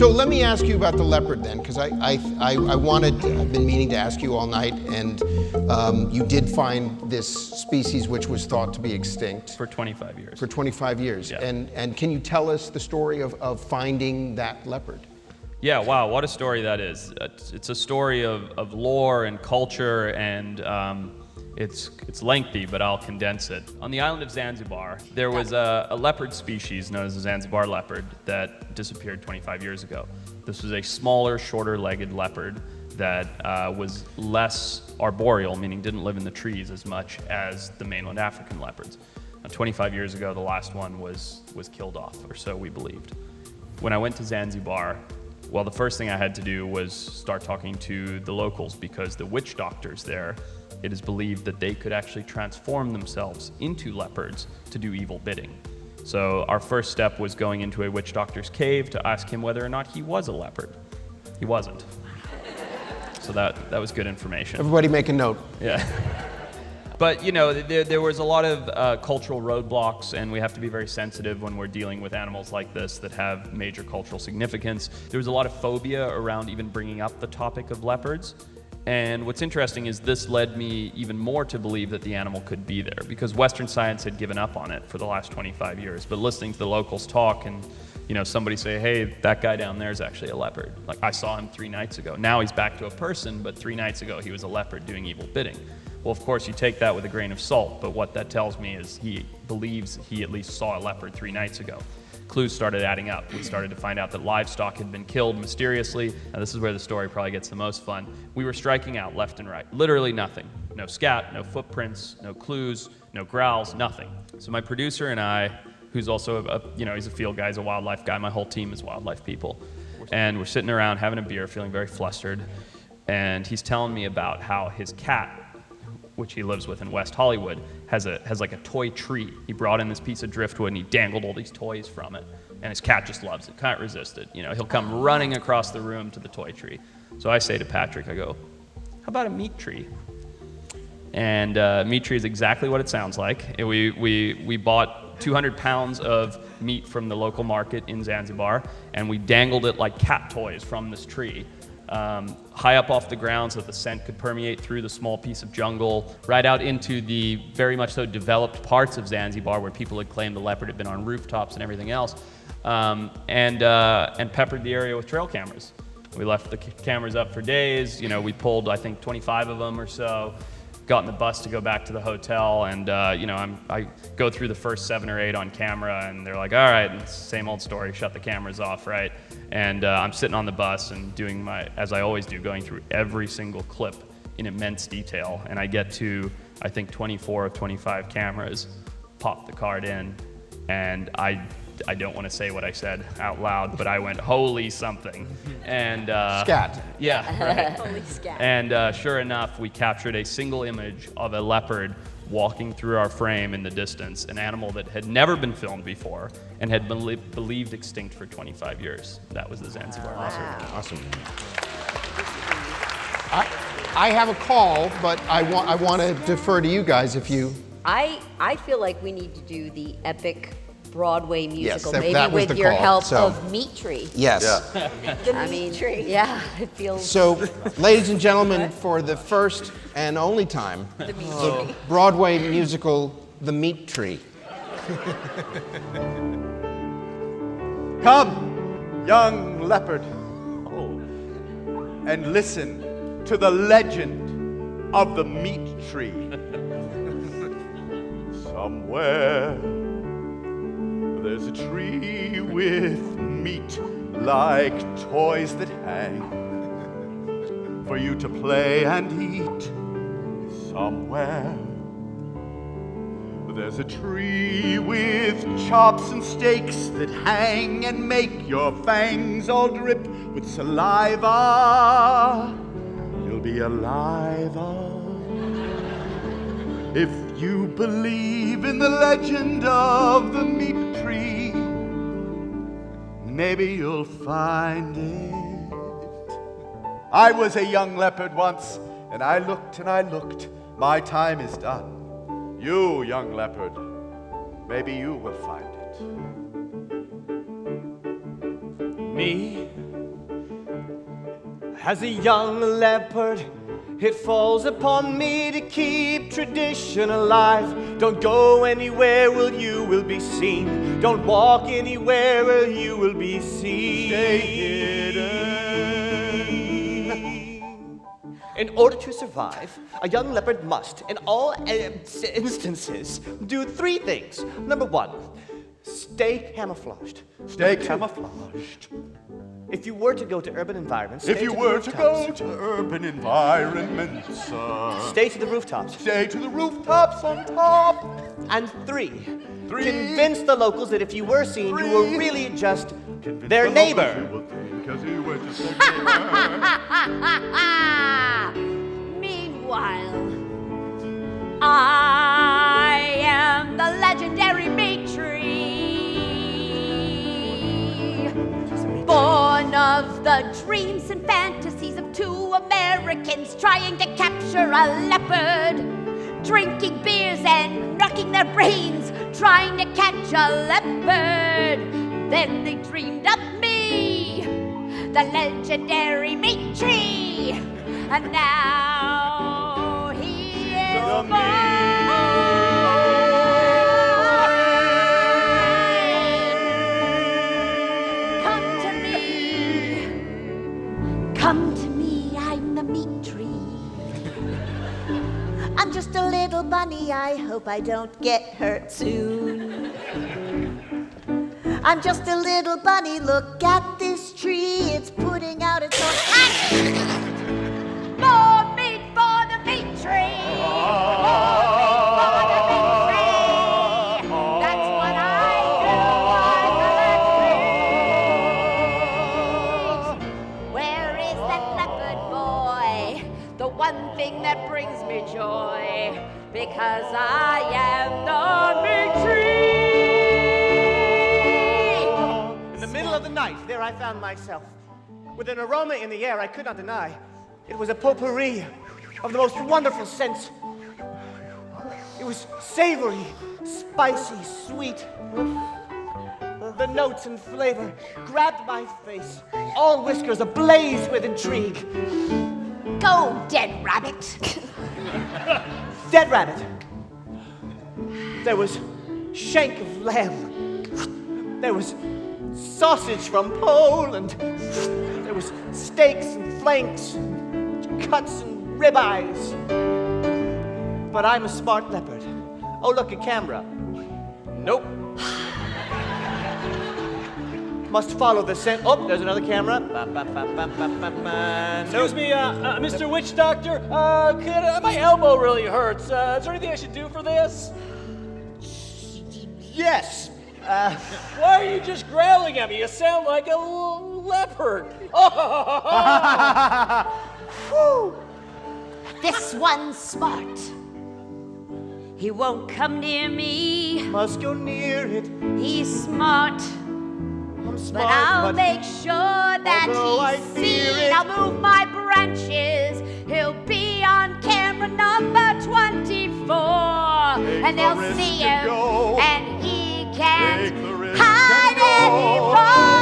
So let me ask you about the leopard then, because I've been meaning to ask you all night, and you did find this species which was thought to be extinct. For 25 years. For 25 years. Yeah. And can you tell us the story of finding that leopard? Yeah, wow, what a story that is. It's a story of lore and culture, and it's lengthy, but I'll condense it. On the island of Zanzibar, there was a leopard species known as the Zanzibar leopard that disappeared 25 years ago. This was a smaller, shorter-legged leopard that was less arboreal, meaning didn't live in the trees as much as the mainland African leopards. 25 years ago, the last one was killed off, or so we believed. When I went to Zanzibar, well, the first thing I had to do was start talking to the locals, because the witch doctors there, it is believed that they could actually transform themselves into leopards to do evil bidding. So our first step was going into a witch doctor's cave to ask him whether or not he was a leopard. He wasn't. So that was good information. Everybody make a note. Yeah. But, you know, there was a lot of cultural roadblocks, and we have to be very sensitive when we're dealing with animals like this that have major cultural significance. There was a lot of phobia around even bringing up the topic of leopards. And what's interesting is this led me even more to believe that the animal could be there, because Western science had given up on it for the last 25 years. But listening to the locals talk and, you know, somebody say, hey, that guy down there is actually a leopard. Like, I saw him 3 nights ago. Now he's back to a person, but 3 nights ago he was a leopard doing evil bidding. Well, of course, you take that with a grain of salt, but what that tells me is he believes he at least saw a leopard 3 nights ago. Clues started adding up. We started to find out that livestock had been killed mysteriously. Now, this is where the story probably gets the most fun. We were striking out left and right. Literally nothing. No scat, no footprints, no clues, no growls, nothing. So my producer and I, who's also he's a field guy, he's a wildlife guy. My whole team is wildlife people. And we're sitting around having a beer, feeling very flustered. And he's telling me about how his cat, which he lives with in West Hollywood, has like a toy tree. He brought in this piece of driftwood and he dangled all these toys from it. And his cat just loves it, can't resist it. You know, he'll come running across the room to the toy tree. So I say to Patrick, I go, how about a meat tree? And meat tree is exactly what it sounds like. We bought 200 pounds of meat from the local market in Zanzibar, and we dangled it like cat toys from this tree. High up off the ground so that the scent could permeate through the small piece of jungle, right out into the very much so developed parts of Zanzibar where people had claimed the leopard had been on rooftops and everything else, and peppered the area with trail cameras. We left the cameras up for days. You know, we pulled, I think, 25 of them or so, got in the bus to go back to the hotel, and I go through the first 7 or 8 on camera, and they're like, all right, it's the same old story, shut the cameras off, right? And I'm sitting on the bus and doing as I always do, going through every single clip in immense detail, and I get to, I think, 24 of 25 cameras, pop the card in, and I don't want to say what I said out loud, but I went, holy something. And scat. Yeah, right. Holy scat. And sure enough, we captured a single image of a leopard walking through our frame in the distance, an animal that had never been filmed before and had been believed extinct for 25 years. That was the Zanzibar leopard. Awesome. I have a call, but I want to defer to you guys if you... I feel like we need to do the epic Broadway musical, that maybe was with the your call, help so- of Meat Tree. Yes. The Meat Tree. Yeah, it feels. So, ladies and gentlemen, for the first and only time, The Meat the Broadway musical, The Meat Tree. Come, young leopard, and listen to the legend of the meat tree. Somewhere there's a tree with meat like toys that hang for you to play and eat. Somewhere there's a tree with chops and steaks that hang and make your fangs all drip with saliva. You'll be alive if you believe in the legend of the meat tree. Maybe you'll find it. I was a young leopard once, and I looked and I looked. My time is done. You, young leopard, maybe you will find it. Me? As a young leopard, it falls upon me to keep tradition alive. Don't go anywhere where you will be seen. Don't walk anywhere where you will be seen. Stay hidden. In order to survive, a young leopard must, in all instances, do 3 things. Number 1, stay camouflaged. Stay Number 2, camouflaged. if you were to go to urban environments, If stay you to the were to go rooftops. to urban environments, Stay to the rooftops. stay to the rooftops on top. And 3, 3, convince the locals that if you were seen, you were 3, really just convince their the locals neighbor. you will think 'cause you were just their neighbor. Meanwhile, I am the legendary Maitri, born of the dreams and fantasies of 2 Americans trying to capture a leopard, drinking beers and knocking their brains, trying to catch a leopard. Then they dreamed of me, the legendary Maitri, and now he is The Come to me, I'm the meat tree. I'm just a little bunny, I hope I don't get hurt soon. I'm just a little bunny, look at this tree, it's putting out its own. More meat for the meat tree! More meat for the meat tree! That's what I do, I collect meat. Where is that leopard boy? The one thing that brings me joy, because I am the meat tree! In the middle of the night, there I found myself, with an aroma in the air I could not deny. It was a potpourri of the most wonderful scents. It was savory, spicy, sweet. The notes and flavor grabbed my face, all whiskers ablaze with intrigue. Go, dead rabbit! Dead rabbit. There was shank of lamb. There was sausage from Poland. There was steaks and flanks, cuts and ribeyes. But I'm a smart leopard. Oh, look, a camera. Nope. Must follow the scent. Oh, there's another camera. Excuse me, Mr. Witch Doctor. My elbow really hurts. Is there anything I should do for this? Yes. Why are you just growling at me? You sound like a leopard. Whew. This one's smart. He won't come near me. Must go near it. He's smart. I'm But smart, I'll make sure that although I he's fear seen. it. I'll move my branches. He'll be on camera number 24. Take And the they'll risk see and him. go. And he can't Take the risk hide and go. anymore.